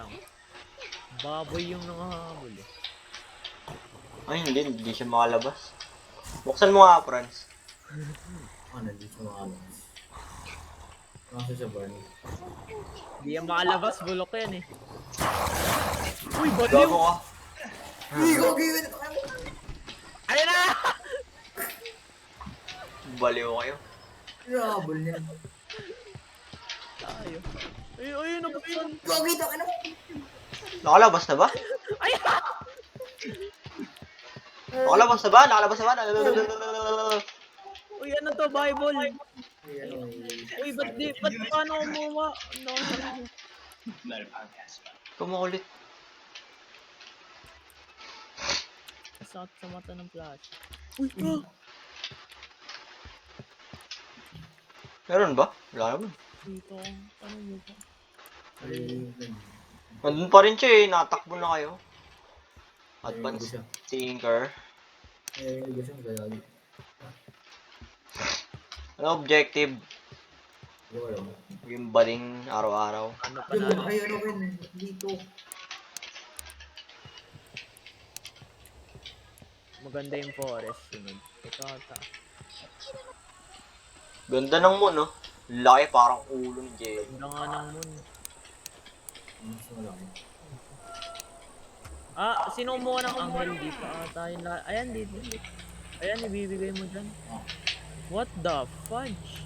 lang. Baboy yung nangahabol eh. Ay, hindi siya makalabas. Buksan mo nga, Franz. Hindi siya makalabas. Nasa siya ba? Hindi yan makalabas, bulok yan eh. Uy, Gago baliw! ka. Hindi ko gawin! Ayun na! Baliw kayo. Rabol niya. Tayo. Ayun, nabuksan. Gagi to, ano? Nakalabas na ba? Ayun! Nakalabas na ba? Uy, ano to, Bible? Ay, ano eh. Uy, ba't paano kumuha? No. Kumukulit. Sakit sa mata ng flash. Uy, ah! Meron ba? Wala naman. Dito, ano mo ba? Ay, Nandun pa rin siya eh. Natakbo na kayo. Ayun, Advanced siya. thinker. Ay, hindi ko siya gagawin. Ano objective? Hindi ko alam. Yung baling araw-araw. Ano pa Yung na? ay, ano rin, dito. Maganda yung forest. Sunod. Ito ata. Ganda ng moon, no? Laki parang ulo ni Jay. Ganda nga ng moon. Mas malaki. Ah, sino kumuha ng anghel? Di pa ata yun lahat. Ayan, dito. Ayan, ibibigay mo dyan. What the fudge?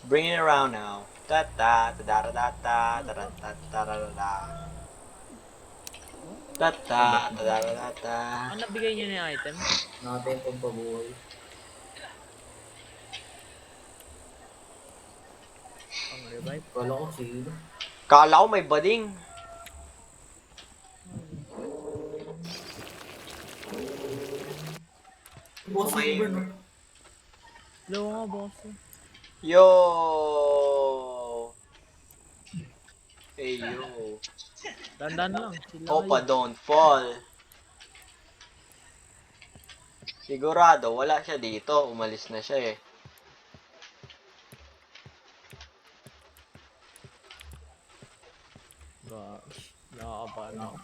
Bring it around now. Ta-ta, ta-da-da-da-ta, ta-da-da-da-da-da. Ta-ta, ta-da-da-da-da. Ano nabigay niyo na yung item? Natin pang pabuhay. Pang revive. Kala ko sino. Kala ko may bading. Boss Okay. Silver, no? Low nga, boss. Yo! Hey, yo. Dandan lang. Sila Opa, kayo. don't fall. Sigurado, wala siya dito. Umalis na siya eh. Ba, nakakabahan ako.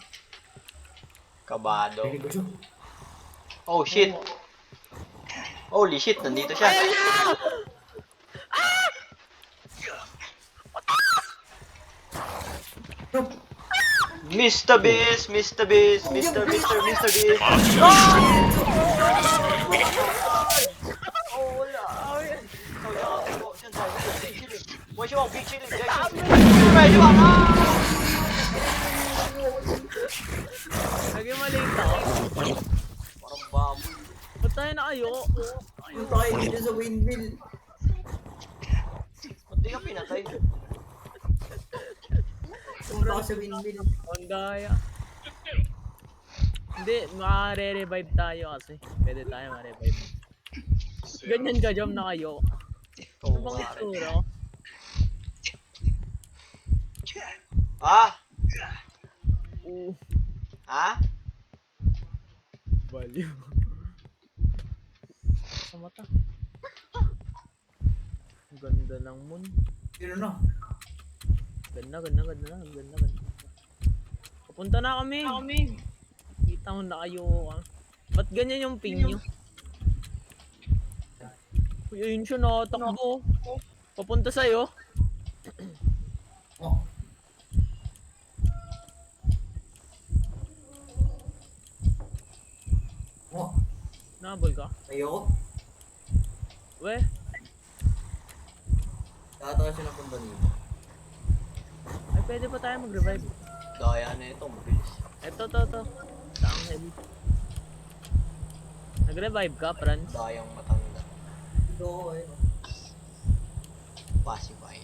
Kabado. Hindi ko siya. Oh, shit. Holy shit, nandito siya. Mr. Beast, Mr. Beast, Mr. Beast. What you want, big chili? Ready, Lagi maliit ako. parang baboy. Ba't tayo na kayo? Yung tayo dito sa windmill. Ba't di ka pinatay? Punta ka sa windmill. Ang daya. Hindi, makare-revive tayo kasi. Pwede tayo ma-revive. Ganyan ka, jump na kayo. Ano bang itsura ko? Ah? Ah? Baliw. Sa mata. Ang ganda ng moon. Yun na. Ganda. Papunta na kami. Kita mo na kayo. Ba't ganyan yung ping nyo? Uy, ayun siya, nakatakbo. Papunta sa'yo. Oh. Oh. Nabol ka. Ayoko. We, Nakatawa siya ng punta dito. ay pwede pa tayo mag-revive. Daya na ito, mabilis. Eto, to. Tanghel. Nag-revive ka, Franz? Dayang matanda. Ito ako eh. Pacify.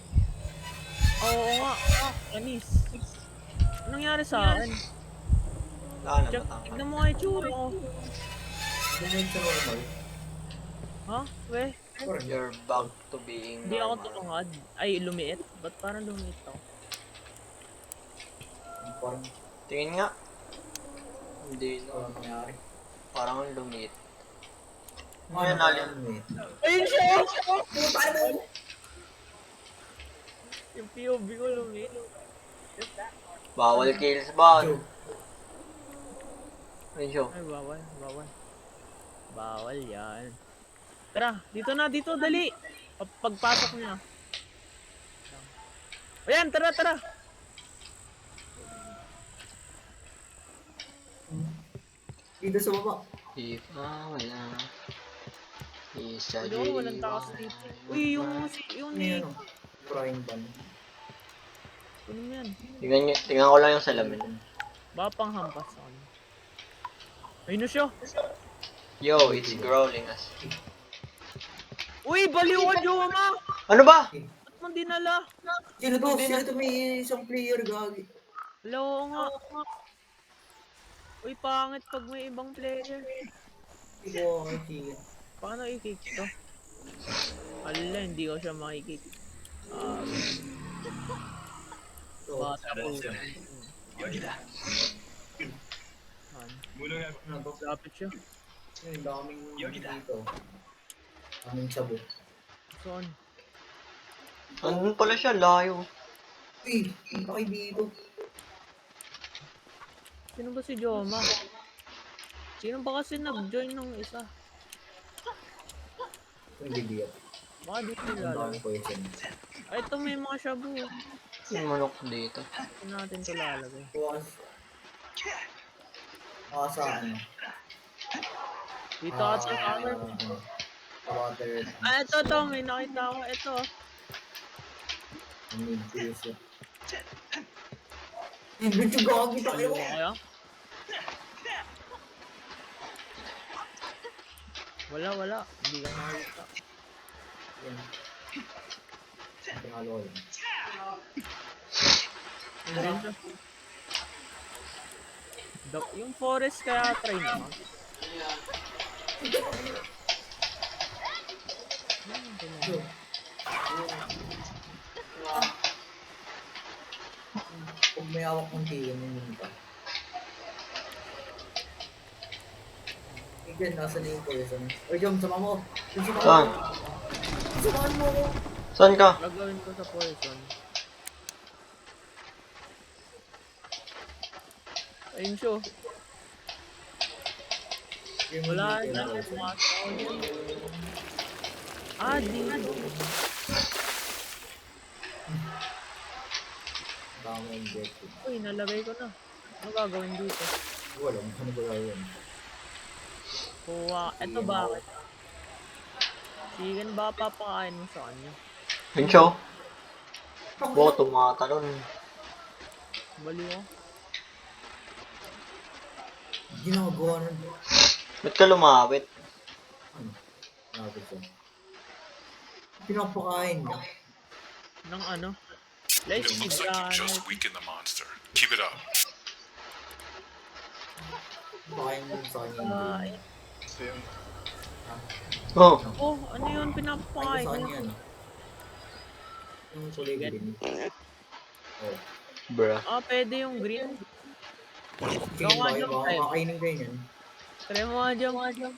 Oo nga. Anis. Anong nangyari sa akin? Wala na Check, matanda. tignan mo nga yung tsura ko. Ganyan sa normal. Ha? We? You're back to being Hindi ako normal. tumangad. Ay, lumiit. Ba't parang lumiit ako? Parang Tingin nga. Hindi, no. parang nangyari. Parang lumit. Ngayon, alin. Ayun siya! Puta mo! Yung POV ko lumiit. Bawal kills ba? Joe. Ayun siya. Ay, bawal, bawal. Bawal yan. Tara, dito, dali. Pagpasok niya. Ayan, tara. Dito sa baba. If wala. Isa Ano, walang tao sa dito. Uy, yung Ano yan o? Frying pan. Ano yan? Tingnan ko lang yung salamin. Baka pang hampas sa kanya. Ayun na siya. Yo, it's growling us. Uy, baliw ka, Joma! Ano ba? Ba't mo dinala? Sino to? Sino to? May isang player gagi. Hello nga. Uy, pangit pag may ibang player. Hindi ko makikita. Paano i-kick to? Ala, hindi ko siya makikik. So, Bata ko. 여기다. 무능한 ano to? Lapit siya. Yung daming Yogida. dito. Daming sabo. Saan? Andun pala siya, layo. Uy, bakit dito? Sino ba si Joma? Sino ba kasi nag-join ng isa? Yung bibiyat. Baka di Ang kilala. daming poison. Ay, ito may mga shabu. Yung manok dito. Hindi natin ito lalagay. Bukas. Sa ano? Dito at sa camera. Sa water. Ah, ito. May nakita ako. Ito. Ang need to use it. Medyo gagi tayo. Ano kaya? Wala. Hindi ka nakita. Yan. Tingalo ko yun. Ayun siya. Yung forest kaya try naman. Kung may awak ng tiyan, yun pa. Again, nasa na yung poison. Oy, Jom, sama mo. Jom, sama Saan? mo. Samahan mo ako. Saan ka? Gagawin ko sa poison. Ayun siya. Yung Wala hindi na. ko na- Dito. Tama yung objective. Uy, nalagay ko na. Ano gagawin dito? Wala, ano ba yun? Kuha. Ito bakit? Chicken ba papakain mo sa kanya? Yun siya. Baka tumatalon. Baliw ko. Ginagawa nun. Ba't ka lumapit? Ano? Nakapit siya. Pinapakain niya. Ng ano? Let's It see. looks like you just weakened the monster. Keep it up. Pakain mo sa kanya. Oh, Oh, ano yun? Pakain Pinapakain mo sa kanya. niya. Ano? Yung kulay green. Oh. bruh. Pwede yung green. Sige, Gawa baka niyo, baka eh. kakainin kayo niyan. Try mo nga dyan.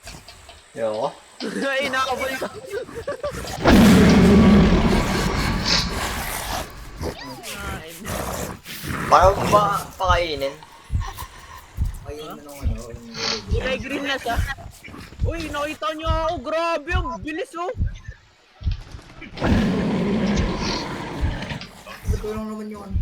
Yo. Ay, nakabal ka. Kain. Paano ko ba pakainin? Kainin mo ng ano. yung kulay green. Kulay green na siya. Uy, nakita niyo ako. Grabe, ang bilis oh. Ito lang naman yung ano.